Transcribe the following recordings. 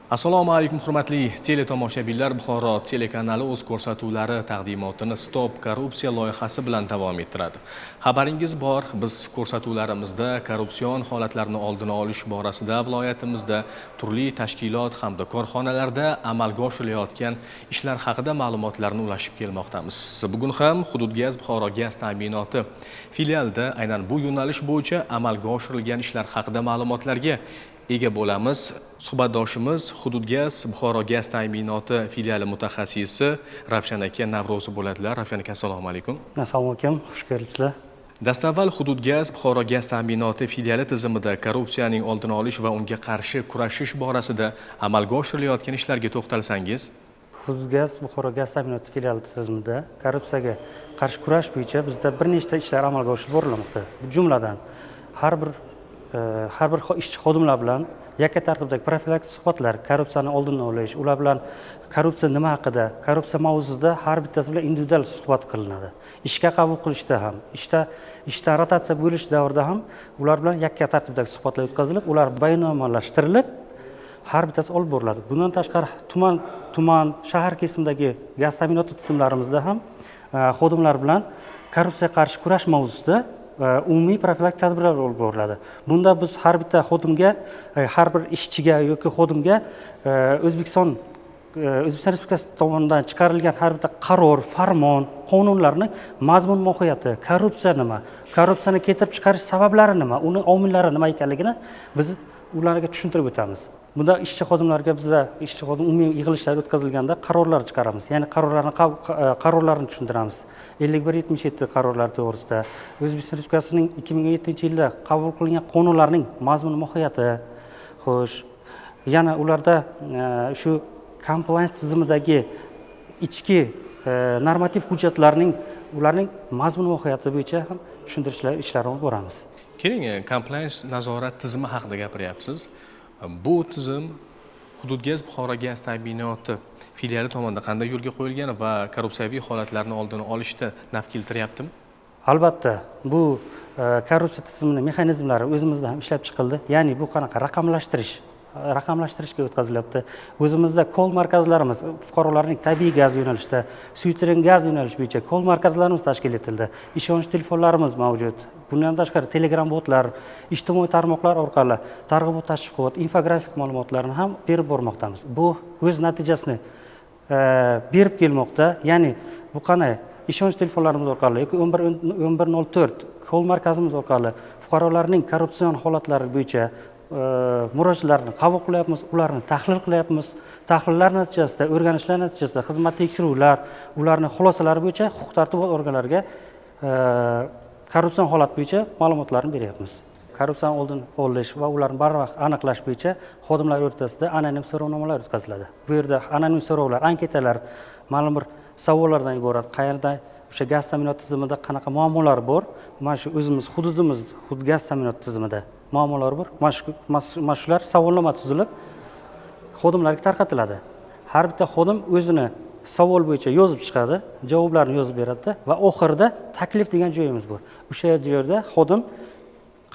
Assalomu alaykum hurmatli teletomoshabinlar. Buxoro telekanali o'z ko'rsatuvlari taqdimotini Stop korrupsiya loyihasi bilan davom ettiradi. Xabaringiz bor, biz ko'rsatuvlarimizda korrupsion holatlarni oldini olish borasida viloyatimizda turli tashkilot hamda korxonalarda amalga oshirilayotgan ishlar haqida ma'lumotlarni ulashib kelmoqdamiz. Bugun ham Hudud gaz Buxoro gaz ta'minoti filialida aynan bu yo'nalish bo'yicha amalga oshirilgan ishlar haqida ma'lumotlarga ega bo'lamiz. Suhbatdoshimiz Hudud gaz Buxoro gaz ta'minoti filiali mutaxassisi Ravshan aka Navro'zi bo'ladilar. Ravshan aka, assalomu alaykum. Assalomu alaykum, xush kelibsizlar. Dastavval Hudud gaz Buxoro gaz ta'minoti filiali tizimida korrupsiyaning oldini olish va unga qarshi kurashish borasida amalga oshirilayotgan ishlarga to'xtalsangiz. Hudud gaz Buxoro gaz ta'minoti filiali tizimida korrupsiyaga qarshi kurash bo'yicha bizda bir nechta ishlar amalga oshirib borilmoqda. Bu jumladan har bir ishchi xodimlar bilan yakka tartibdagi profilaktik suhbatlar, korrupsiyani oldini olish, ular bilan korrupsiya nima haqida, korrupsiya mavzusida har bittasi bilan individual suhbat qilinadi. Ishga qabul qilishda ham, ishdan rotatsiya bo'lish davrida ham ular bilan yakka tartibdagi suhbatlar o'tkazilib, ular bayonnomalashtirilib, har bittasi olib boriladi. Bundan tashqari tuman, shahar kesimidagi gaz ta'minoti tizimlarimizda ham xodimlar bilan korrupsiyaga qarshi kurash mavzusida umumiy profilaktik tadbirlar olib boriladi. Bunda biz har bitta xodimga, har bir ishchiga yoki xodimga O'zbekiston Respublikasi tomonidan chiqarilgan har bitta qaror, farmon, qonunlarni mazmun mohiyati, korrupsiya nima, korrupsiyani keltirib chiqarish sabablari nima, uni omillari nima ekanligini biz ularga tushuntirib o'tamiz. Bunda ishchi xodimlarga bizda ishchi xodim umumiy yig'ilishlar o'tkazilganda qarorlar chiqaramiz. Ya'ni qarorlarni tushuntiramiz. 51-77 qarorlar to'g'risida O'zbekiston Respublikasining 2017-yilda qabul qilingan qonunlarning mazmun mohiyati, xo'sh, yana ularda shu compliance tizimidagi ichki normativ hujjatlarning ularning mazmun mohiyati bo'yicha ham tushuntirishlar ishlarini olib boramiz. Keling, compliance nazorat tizimi haqida gapiryapsiz. Bu tizim Hudud gaz Buxoro gaz ta'minoti filiali tomonidan qanday yo'lga qo'yilgan va korrupsiyaviy holatlarni oldini olishda naf keltiryaptimi? Albatta, bu korrupsiya tizimining mexanizmlari o'zimizda ham ishlab chiqildi. Ya'ni bu qanaqa raqamlashtirishga o'tkazilyapti. O'zimizda kol markazlarimiz, fuqarolarning tabiiy gaz yo'nalishida, suyultirilgan gaz yo'nalishi bo'yicha kol markazlarimiz tashkil etildi. Ishonch telefonlarimiz mavjud. Bundan tashqari Telegram botlar, ijtimoiy tarmoqlar orqali targ'ibot tashviqot, infografik ma'lumotlarni ham berib bormoqdamiz. Bu o'z natijasini berib kelmoqda. Ya'ni bu qanday ishonch telefonlarimiz orqali yoki 1104 kol markazimiz orqali fuqarolarning korrupsion holatlari bo'yicha murojaatlarni qabul qilyapmiz, ularni tahlil qilyapmiz. Tahlillar natijasida, o'rganishlar natijasida xizmat tekshiruvlar, ularning xulosalari bo'yicha huquq-tartibot organlariga korrupsion holat bo'yicha ma'lumotlarni beryapmiz. Korrupsiyani oldini olish va ularni barvaqt aniqlash bo'yicha xodimlar o'rtasida anonim so'rovnomalar o'tkaziladi. Bu yerda anonim so'rovlar, anketalar, ma'lum bir savollardan iborat. Qayerda o'sha gaz ta'minoti tizimida qanaqa muammolar bor? Mana shu o'zimiz hududimiz, Hudud gaz ta'minoti tizimida muammolar bor. Mana shular savolnoma tuzilib xodimlarga tarqatiladi. Har bitta xodim o'zini savol bo'yicha yozib chiqadi, javoblarni yozib beradi va oxirida taklif degan joyimiz bor. O'sha yerda xodim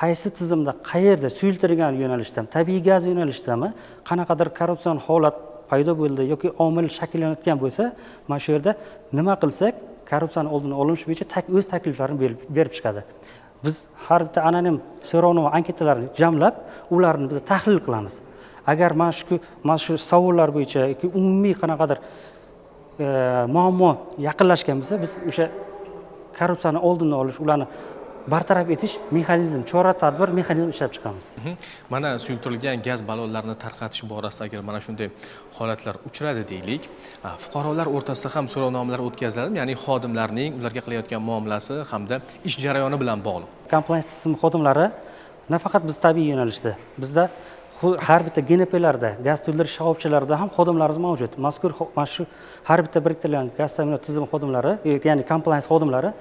qaysi tizimda, qayerda suyultirilgan yo'nalishdami, tabiiy gaz yo'nalishdami, qanaqadir korrupsion holat paydo bo'ldi yoki omil shakllanayotgan bo'lsa, mana shu yerda nima qilsak korrupsiyani oldini olish bo'yicha o'z takliflarini berib chiqadi. Biz har bitta anonim so'rovnoma anketalarni jamlab, ularni biz tahlil qilamiz. Agar mana shu savollar bo'yicha yoki umumiy qanaqadir muammo yaqinlashgan bo'lsa, biz o'sha korrupsiyani oldini olish, ularni bartaraf etish mexanizm, chora-tadbir mexanizm ishlab chiqamiz. Mana suyultirilgan gaz ballonlarini tarqatish borasida agar mana shunday holatlar uchradi deylik, fuqarolar o'rtasida ham so'rovnomalar o'tkaziladi, ya'ni xodimlarning ularga qilayotgan muomalasi hamda ish jarayoni bilan bog'liq. Compliance tizimi xodimlari nafaqat biz tabiiy yo'nalishda, bizda har bitta GNPlarda, gaz to'ldirish shoxobchalarida ham xodimlarimiz mavjud. Mazkur mana shu har bitta biriktirilgan gaz ta'minoti tizimi xodimlari, ya'ni compliance xodimlari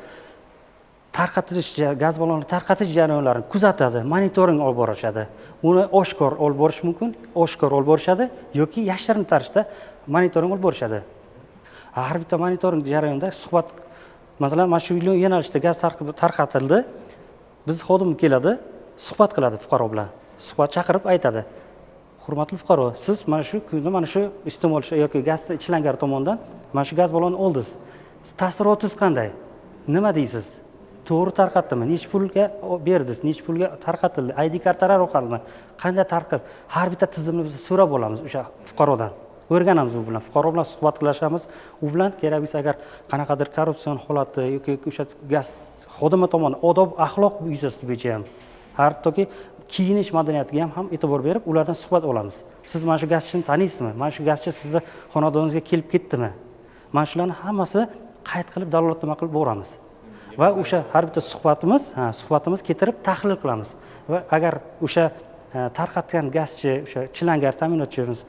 gaz ballonini tarqatish jarayonlarini kuzatadi, monitoring olib borishadi. Uni oshkor olib borish mumkin, oshkor olib borishadi yoki yashirin tarzda monitoring olib borishadi. Har bitta monitoring jarayonida suhbat, masalan, mana shu yo'nalishda gaz tarqatildi, biz xodim keladi, suhbat qiladi fuqaro bilan. Suhbat chaqirib aytadi. hurmatli fuqaro, siz mana shu kunda mana shu iste'molchi yoki gaz ichlangar tomonidan mana shu gaz ballonni oldingiz. Taassurotingiz qanday? Nima deysiz? To'g'ri tarqatdimi? Necha pulga berdingiz? Necha pulga tarqatildi? ID kartalar orqalimi? Qanday tarqib? Har bitta tizimni biz so'rab olamiz o'sha fuqarodan. O'rganamiz u bilan. Fuqaro bilan suhbatlashamiz. U bilan kerak bo'lsa agar qanaqadir korrupsion holati yoki o'sha gaz xodimi tomonidan odob axloq yuzasidan bo'yicha ham hattoki kiyinish madaniyatiga ham e'tibor berib, ulardan suhbat olamiz. Siz mana shu gazchini taniysizmi? Mana shu gazchi sizni xonadoningizga kelib ketdimi? Mana shularni hammasi qayd qilib, dalolatnoma qilib boramiz. Va o'sha har bitta suhbatimiz ketirib tahlil qilamiz. Va agar o'sha tarqatgan gazchi, o'sha chilangar ta'minotchimiz,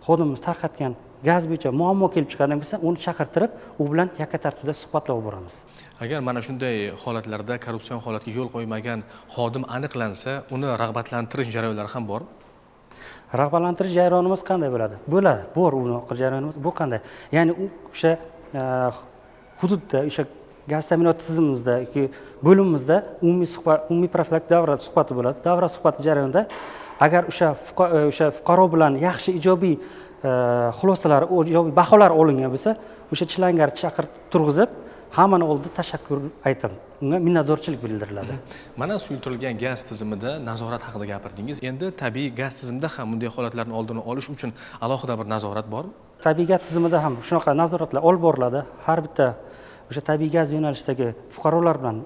xodimimiz tarqatgan gaz bo'yicha muammo kelib chiqadigan bo'lsa, uni chaqirtirib, u bilan yakka tartibda suhbatlab boramiz. Agar mana shunday holatlarda korrupsion holatga yo'l qo'ymagan xodim aniqlansa, uni rag'batlantirish jarayonlari ham bor. Rag'batlantirish jarayonimiz qanday bo'ladi? Bo'ladi. Bor uni jarayonimiz. Bu qanday? Ya'ni o'sha hududda, o'sha gaz ta'minot tizimimizda yoki bo'limimizda umumiy profilaktik davra suhbati bo'ladi. Davra suhbati jarayonida agar o'sha fuqaro bilan yaxshi ijobiy xulosalar, ijobiy baholar olingan bo'lsa, o'sha chilangar chaqirib turg'izib, hammani oldida tashakkur aytib, unga minnatdorchilik bildiriladi. Mana suyultirilgan gaz tizimida nazorat haqida gapirdingiz. Endi tabiiy gaz tizimida ham bunday holatlarning oldini olish uchun alohida bir nazorat bormi? Tabiiy gaz tizimida ham shunaqa nazoratlar olib boriladi. Har bitta o'sha tabiiy gaz yo'nalishidagi fuqarolar bilan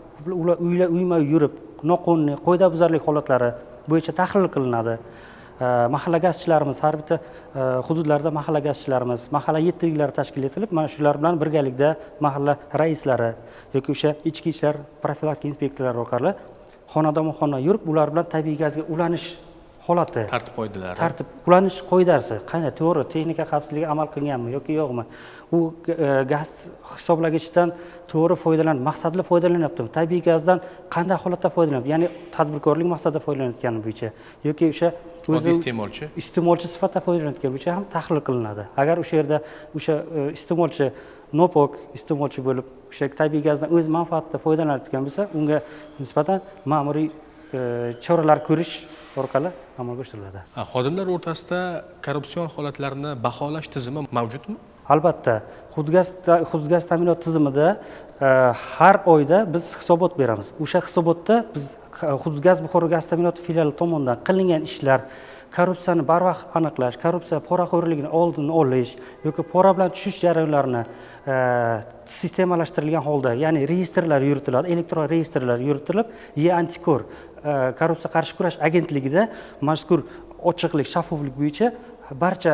ular uyma-uy yurib, noqonuniy qoidabuzarlik holatlari bo'yicha tahlil qilinadi. Mahalla gazchilarimiz, har bitta hududlarda mahalla gazchilarimiz, mahalla yetkiliklari tashkil etilib, mana shular bilan birgalikda mahalla raislari yoki o'sha ichki ishlar profilaktika inspektorlari orqali xonadon-xona yurib, ular bilan tabiiy gazga ulanish holati, tartib ulanish qoidasi qanday, to'g'ri texnika xavfsizligi amal qilganmi yoki yo'qmi, u gaz hisoblagichdan to'g'ri foydalanib, maqsadli foydalanyaptimi, tabiiy gazdan qanday holatda foydalanyapti, ya'ni tadbirkorlik maqsadida foydalanayotgani bo'yicha yoki o'sha o'zi iste'molchi sifatida foydalanayotgan bo'yicha ham tahlil qilinadi. Agar o'sha yerda o'sha iste'molchi nopok iste'molchi bo'lib, o'sha tabiiy gazdan o'z manfaatida foydalanayotgan bo'lsa, unga nisbatan ma'muriy choralar ko'rish orqali amalga oshiriladi. Xodimlar o'rtasida korrupsion holatlarni baholash tizimi mavjudmi? Albatta, hudgaz ta'minot tizimida har oyda biz hisobot beramiz. O'sha hisobotda biz Hudgaz Buxoro gaz ta'minoti filiali tomonidan qilingan ishlar, korrupsiyani barvaqt aniqlash, korrupsiya poraxo'rligini oldini olish yoki pora bilan tushish jarayonlarini sistemalashtirilgan holda, ya'ni reyestrlar yuritiladi, elektron reyestrlar yuritilib, E-Antikor korrupsiya qarshi kurash agentligida mazkur ochiqlik, shaffoflik bo'yicha barcha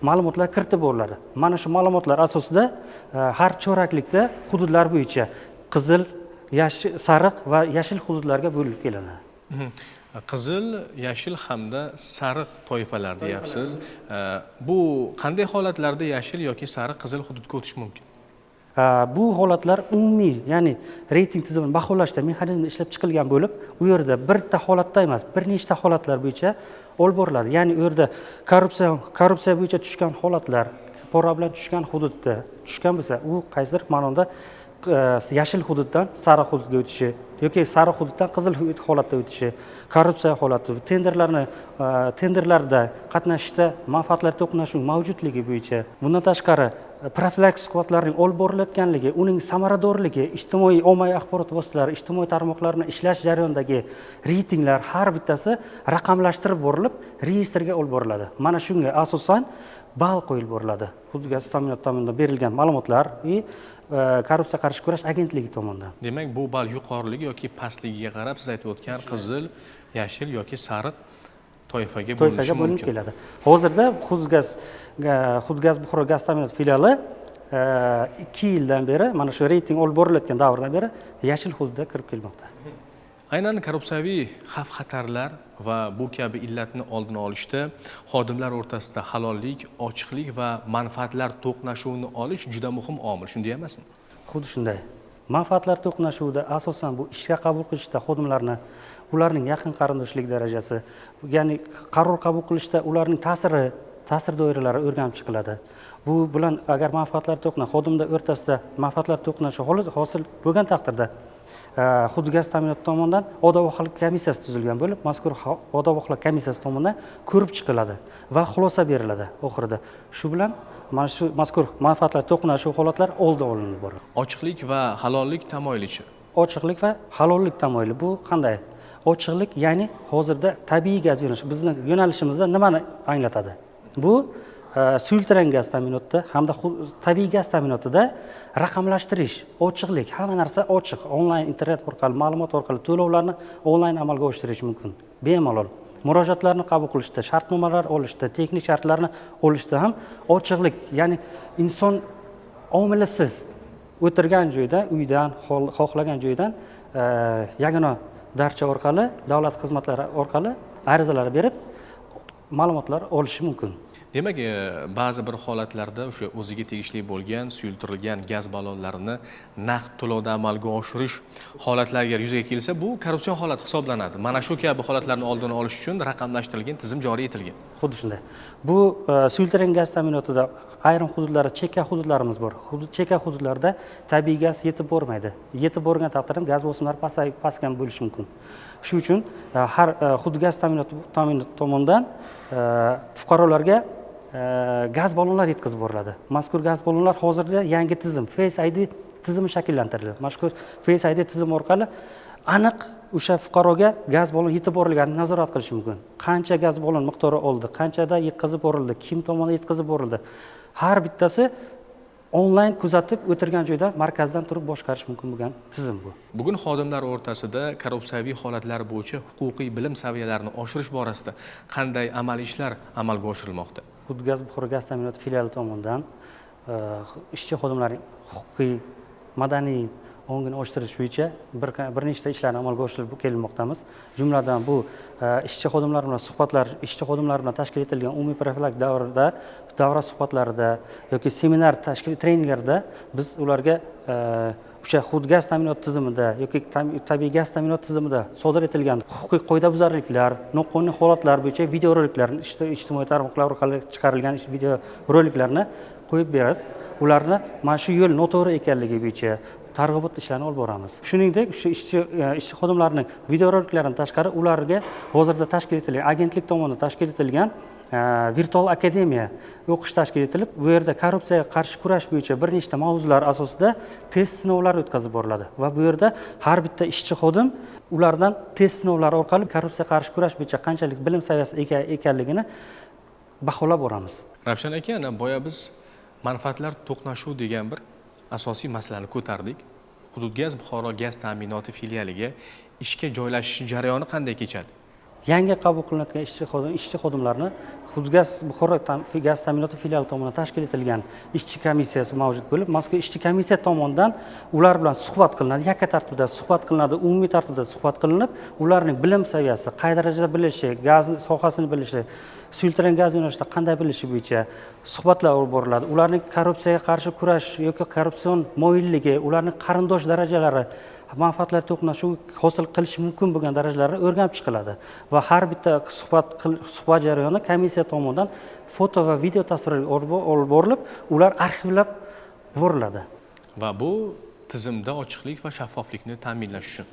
ma'lumotlar kiritib boriladi. Mana shu ma'lumotlar asosida har choraklikda hududlar bo'yicha qizil, yashil, sariq va yashil hududlarga bo'linib keladi. Qizil, yashil hamda sariq toifalar deyapsiz. Bu qanday holatlarda yashil yoki sariq, qizil hududga o'tish mumkin? Bu holatlar umumiy, ya'ni reyting tizimini baholashda mexanizmi ishlab chiqilgan bo'lib, u yerda birta holatda emas, bir nechta holatlar bo'yicha olib boriladi. Ya'ni u yerda korrupsiya bo'yicha tushgan holatlar, pora bilan tushgan hududda tushgan bo'lsa, u qaysidir ma'noda yashil hududdan sariq hududga o'tishi yoki sariq hududdan qizil holatga o'tishi, korrupsiya holati, tenderlarda qatnashishda manfaatlar to'qnashuvi mavjudligi bo'yicha, bundan tashqari profilaktik suhbatlarning olib borilayotganligi, uning samaradorligi, ijtimoiy ommaviy axborot vositalari, ijtimoiy tarmoqlarni ishlash jarayonidagi reytinglar har bittasi raqamlashtirib borilib, reyestrga olib boriladi. Mana shunga asosan ball qo'yilib boriladi. Hudgaz ta'minot tomonidan berilgan ma'lumotlar korrupsiya qarshi kurash agentligi tomonidan. Demak, bu ball yuqoriligi yoki pastligiga qarab siz aytib o'tgan qizil, yashil yoki sariq toifaga bo'linishi mumkin. Keladi. Hozirda Hudgaz Buxoro gaz ta'minot filiali 2 yildan beri, mana shu reyting olib borilayotgan davrdan beri yashil hududga kirib kelmoqda. Aynan korrupsiyaviy xavf-xatarlar va bu kabi illatni oldini olishda xodimlar o'rtasida halollik, ochiqlik va manfaatlar to'qnashuvini olish juda muhim omil, shunday emasmi? Xuddi shunday. Manfaatlar to'qnashuvida asosan bu ishga qabul qilishda xodimlarni, ularning yaqin qarindoshlik darajasi, ya'ni qaror qabul qilishda ularning ta'sir doiralari o'rganib chiqiladi. Bu bilan agar manfaatlar xodimlar o'rtasida manfaatlar to'qnashuvi hosil bo'lgan taqdirda Hududiy gaz ta'minoti tomonidan odob-axloq komissiyasi tuzilgan bo'lib, mazkur odob-axloq komissiyasi tomonidan ko'rib chiqiladi va xulosa beriladi oxirida. Shu bilan mana shu mazkur manfaatlar to'qnashuv holatlari oldin olinib boradi. Ochiqlik va halollik tamoyilichi. Ochiqlik va halollik tamoyili bu qanday? Ochiqlik ya'ni hozirda tabiiy gaz yo'nalishi bizning yo'nalishimizda nimani anglatadi? Bu suyultirilgan gaz ta'minotida hamda tabiiy gaz ta'minotida raqamlashtirish, ochiqlik, hamma narsa ochiq. Onlayn internet orqali, ma'lumot orqali to'lovlarni onlayn amalga oshirish mumkin. Bemalol. Murojaatlarni qabul qilishda, shartnomalar olishda, texnik shartlarni olishda ham ochiqlik, ya'ni inson omilisiz o'tirgan joyda, uydan, xohlagan joydan yagona darcha orqali, davlat xizmatlari orqali arizalar berib, ma'lumotlar olishi mumkin. Demak, ba'zi bir holatlarda o'sha o'ziga tegishli bo'lgan suyultirilgan gaz ballonlarini naqd to'lovda amalga oshirish holatlariga yuzaga kelsa, bu korrupsion holat hisoblanadi. Mana shu kabi holatlarni oldini olish uchun raqamlashtirilgan tizim joriy etilgan. Xuddi shunday. Bu suyultirilgan gaz ta'minotida ayrim hududlarda chekka hududlarimiz bor. Chekka hududlarda tabiiy gaz yetib bormaydi. Yetib borgan taqdirda gaz bosimlari pastgan bo'lishi mumkin. Shu uchun har hududiy gaz ta'minoti tomonidan fuqarolarga gaz ballonlar yetkazib boriladi. Mazkur gaz ballonlar hozirda yangi tizim, Face ID tizimi shakllantirildi. Mazkur Face ID tizimi orqali aniq o'sha fuqaroga gaz ballon yetib borilganini nazorat qilish mumkin. Qancha gaz ballon miqdori oldi, qanchada yetkazib borildi, kim tomonidan yetkazib borildi. Har bittasi onlayn kuzatib o'tirgan joyda markazdan turib boshqarish mumkin bo'lgan tizim bu. Bugun xodimlar o'rtasida korrupsiyaviy holatlar bo'yicha huquqiy bilim saviyalarini oshirish borasida qanday amaliy ishlar amalga oshirilmoqda? Hududiy gaz Buxoro gaz ta'minoti filiali tomonidan ishchi xodimlarning huquqiy, madaniy ongini oshtirish bo'yicha bir nechta ishlarni amalga oshirib kelmoqdamiz. Jumladan bu ishchi xodimlar bilan suhbatlar, ishchi xodimlar bilan tashkil etilgan umumiy profilaktik davra suhbatlarida yoki seminar treninglarda biz ularga o'sha hududiy gaz ta'minoti tizimida yoki tabiiy gaz ta'minoti tizimida sodir etilgan huquqiy qoidabuzarliklar, noqonuniy holatlar bo'yicha videoroliklarni ijtimoiy tarmoqlar orqali chiqarilgan videoroliklarni qo'yib berib, ularni mana shu yo'l noto'g'ri ekanligi bo'yicha targ'ibot ishlarini olib boramiz. Shuningdek, o'sha ishchi xodimlarning videoroliklaridan tashqari ularga hozirda tashkil etilgan agentlik tomonidan tashkil etilgan virtual akademiya o'qish tashkil etilib, bu yerda korrupsiyaga qarshi kurash bo'yicha bir nechta mavzular asosida test sinovlari o'tkazib boriladi va bu yerda har bitta ishchi xodim ulardan test sinovlari orqali korrupsiyaga qarshi kurash bo'yicha qanchalik bilim saviyasida ekanligini baholab boramiz. Ravshan aka, boya biz manfaatlar to'qnashuv degan bir asosiy masalani ko'tardik. Hududiy gaz Buxoro gaz ta'minoti filialiga ishga joylashish jarayoni qanday kechadi? Yangi qabul qilinadigan ishchi xodimlarni Hududiy gaz Buxoro gaz ta'minoti filiali tomonidan tashkil etilgan ishchi komissiyasi mavjud bo'lib, mazkur ishchi komissiya tomonidan ular bilan suhbat qilinadi, yakka tartibda suhbat qilinadi, umumiy tartibda suhbat qilinib, ularning bilim saviyasi, qay darajada bilishi, gaz sohasini bilishi, suyultirilgan gaz yo'nalishida qanday bilishi bo'yicha suhbatlar olib boriladi. Ularning korrupsiyaga qarshi kurash yoki korrupsion moyilligi, ularning qarindosh darajalari, manfaatlar to'qnashuv hosil qilish mumkin bo'lgan darajalarni o'rganib chiqiladi va har bitta suhbat jarayoni komissiya tomonidan foto va video tasvirlar olib borilib, ular arxivlab boriladi. Va bu tizimda ochiqlik va shaffoflikni ta'minlash uchun.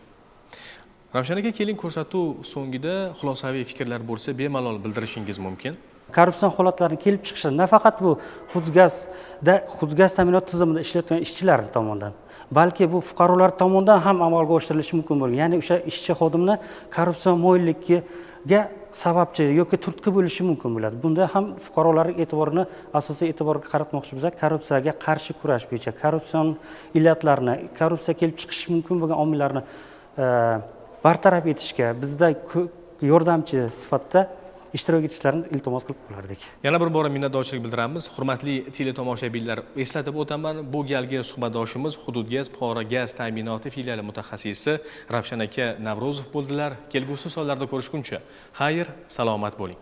Ravshan aka, keling ko'rsatuv so'ngida xulosaviy fikrlar bo'lsa, bemalol bildirishingiz mumkin. Korrupsion holatlarning kelib chiqishi nafaqat bu hududiy gaz ta'minoti tizimida ishlayotgan ishchilar tomonidan, balki bu fuqarolar tomonidan ham amalga oshirilishi mumkin bo'lgan. Ya'ni o'sha ishchi xodimni korrupsion moyillikka sababchi yoki turtki bo'lishi mumkin bo'ladi. Bunda ham fuqarolarning e'tiborini asosiy e'tiborga qaratmoqchi bo'lsak, korrupsiyaga qarshi kurash bo'yicha korrupsion illatlarni, korrupsiya kelib chiqishi mumkin bo'lgan omillarni bartaraf etishga bizda yordamchi sifatida ishtirok etishlarini iltimos qilib qolardik. Yana bir bora minnatdorchilik bildiramiz. Hurmatli teletomoshabinlar, eslatib o'taman, bu galgi suhbatdoshimiz Hududiy gaz Buxoro gaz ta'minoti filiali mutaxassisi Ravshan aka Navrozov bo'ldilar. Kelgusi sonlarda ko'rishguncha xayr, salomat bo'ling.